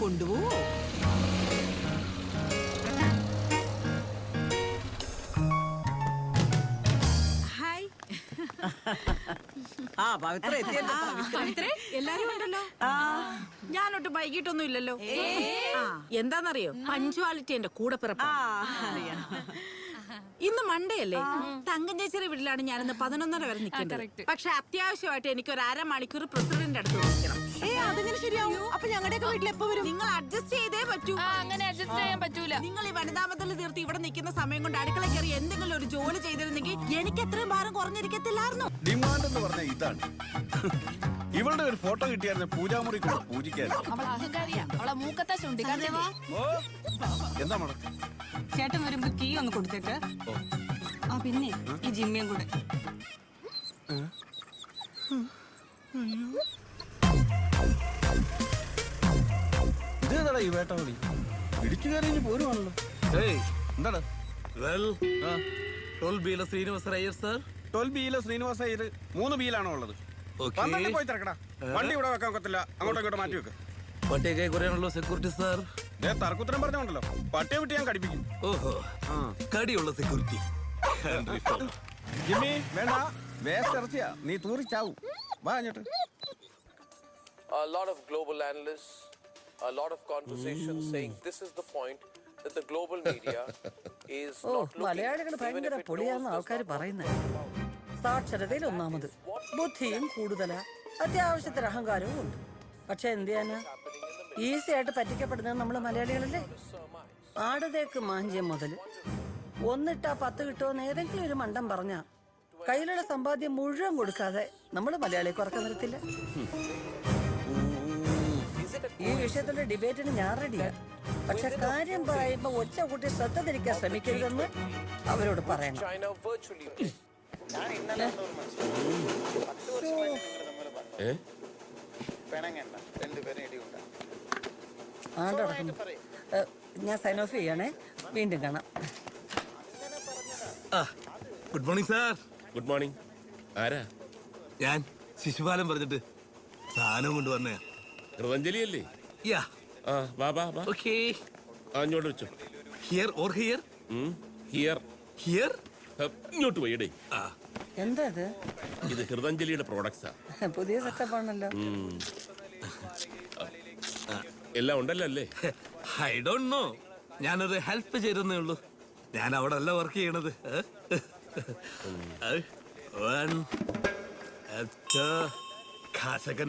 കൊണ്ടുപോവോ? Hi. ആ പവിത്ര എത്തിയല്ലോ. എല്ലാരും ഉണ്ടല്ലോ. ഞാനൊട്ട് വൈകിട്ടൊന്നും ഇല്ലല്ലോ. എന്താന്നറിയോ, പഞ്ച്വാലിറ്റി എന്റെ കൂടെ പിറപ്പാ. ഇന്ന് മൺഡേ അല്ലേ? തങ്കം ചേച്ചിയുടെ വീട്ടിലാണ് ഞാനിന്ന് 11:30 വരെ നിൽക്കേണ്ടത്. പക്ഷെ അത്യാവശ്യമായിട്ട് എനിക്ക് ഒരു അരമണിക്കൂർ പ്രസിഡന്റ് അടുത്ത് നിൽക്കണം. അതെങ്ങനെ ശരിയാവും? അപ്പൊ ഞങ്ങളുടെയൊക്കെ വീട്ടിൽ എപ്പോ വരും? നിങ്ങൾ അഡ്ജസ്റ്റ് ചെയ്തേ പറ്റൂ. അങ്ങനെ അഡ്ജസ്റ്റ് ചെയ്യാൻ പറ്റൂല. നിങ്ങൾ ഈ വനിതാമതൽ തീർത്ത് ഇവിടെ നിൽക്കുന്ന സമയം കൊണ്ട് അടുക്കള കയറി എന്തെങ്കിലും ഒരു ജോലി ചെയ്തിരുന്നെങ്കിൽ എനിക്ക് എത്രയും ഭാരം കുറഞ്ഞിരിക്കത്തില്ലായിരുന്നു. ഡിമാൻഡ് എന്ന് പറഞ്ഞ ഇതാണ്. ഇവളുടെ ഒരു ഫോട്ടോ കിട്ടിയായിരുന്നു പൂജാമുറി പൂജിക്കായിരുന്നു. അവളെ അഹങ്കാരിയാ. അവളെ മൂക്കത്താ ചുണ്ടി. എന്താ മോളെ? ചേട്ടൻ വരുമ്പോ കീ ഒന്ന് കൊടുത്തേക്ക്. ആ പിന്നെ ഈ ജിമ്മിയും കൂടെ. ഇതേതാടാ ഈ വേട്ടവളി? ഇടിച്ചു കയറി പോരുവാണല്ലോ. എന്താണ്? 12 ശ്രീനിവാസ അയ്യർ സർ. 12 ശ്രീനിവാസ അയ്യർ. 3 ബിയിലാണോ ഉള്ളത്? പോയി തിരക്കടാ. വണ്ടി ഇവിടെ വെക്കാൻ ഒക്കത്തില്ല. അങ്ങോട്ടും ഇങ്ങോട്ട് മാറ്റി വെക്ക്. പട്ടിയൊക്കെ കുറയാണല്ലോ സെക്യൂരിറ്റി സാർ. തർക്കുത്തരം പറഞ്ഞോണ്ടല്ലോ. പട്ടിയെ വിട്ട് ഞാൻ കടിപ്പിക്കും. ഓഹോ, കടിയുള്ള സെക്യൂരിറ്റി. ജിമ്മി വേണ്ട, വേസ്റ്റ് ഇറച്ചിയാ. നീ തൂറിച്ചാവും. വാ അങ്ങോട്ട്. A lot of global analysts, a lot of conversations saying this is the point that the global media is not looking. മലയാളികൾ ഭയങ്കര പൊളിയാന്ന് ആൾക്കാർ പറയുന്നത്. സാക്ഷരതയിൽ ഒന്നാമത്, ബുദ്ധിയും കൂടുതലാ, അത്യാവശ്യത്തിന് അഹങ്കാരവും ഉണ്ട്. പക്ഷെ എന്ത് ചെയ്യാനാ, ഈസി ആയിട്ട് പറ്റിക്കപ്പെടുന്നത് നമ്മള് മലയാളികളല്ലേ. ആടുതേക്ക് മാഞ്ചിയം മുതൽ 1 10 കിട്ടുമെന്ന് ഏതെങ്കിലും ഒരു മണ്ടം പറഞ്ഞ കയ്യിലുള്ള സമ്പാദ്യം മുഴുവൻ കൊടുക്കാതെ നമ്മള് മലയാളിയെ കുറക്കാൻ നിർത്തില്ല. ഈ വിഷയത്തിന്റെ ഡിബേറ്റിന് ഞാൻ റെഡിയാ. പക്ഷെ കാര്യം പറയുമ്പോ ഒച്ച കൂട്ടി ശ്രദ്ധ തിരിക്കാൻ ശ്രമിക്കരുതെന്ന് അവരോട് പറയണം. China virtually. ഞാൻ സൈൻ ഓഫ് ചെയ്യണേ. വീണ്ടും കാണാം. Good morning sir. Good morning. ആരാ? ഞാൻ ശിശുപാലം പറഞ്ഞിട്ട് സാധനം കൊണ്ടുവന്നേ. കൃതഞ്ജലി അല്ലേ? യാ. വാ വാ വാ. ഓക്കേ. അങ്ങോട്ട് വെച്ചോ. Here or here? Here. Here? ഇങ്ങോട്ട് പോയിടേ. എന്താ ഇത് കൃതഞ്ജലിയുടെ പ്രോഡക്ട്സാ. പുതിയ സെറ്റപ്പ് ആണല്ലോ. എല്ലാം ഉണ്ടല്ലോ അല്ലേ? I don't know. ഞാനൊരു ഹെൽപ്പ് ചെയ്തെന്നേ ഉള്ളൂ. ഞാൻ അവിടെ അല്ല വർക്ക് ചെയ്യണത്. കാശൊക്കെ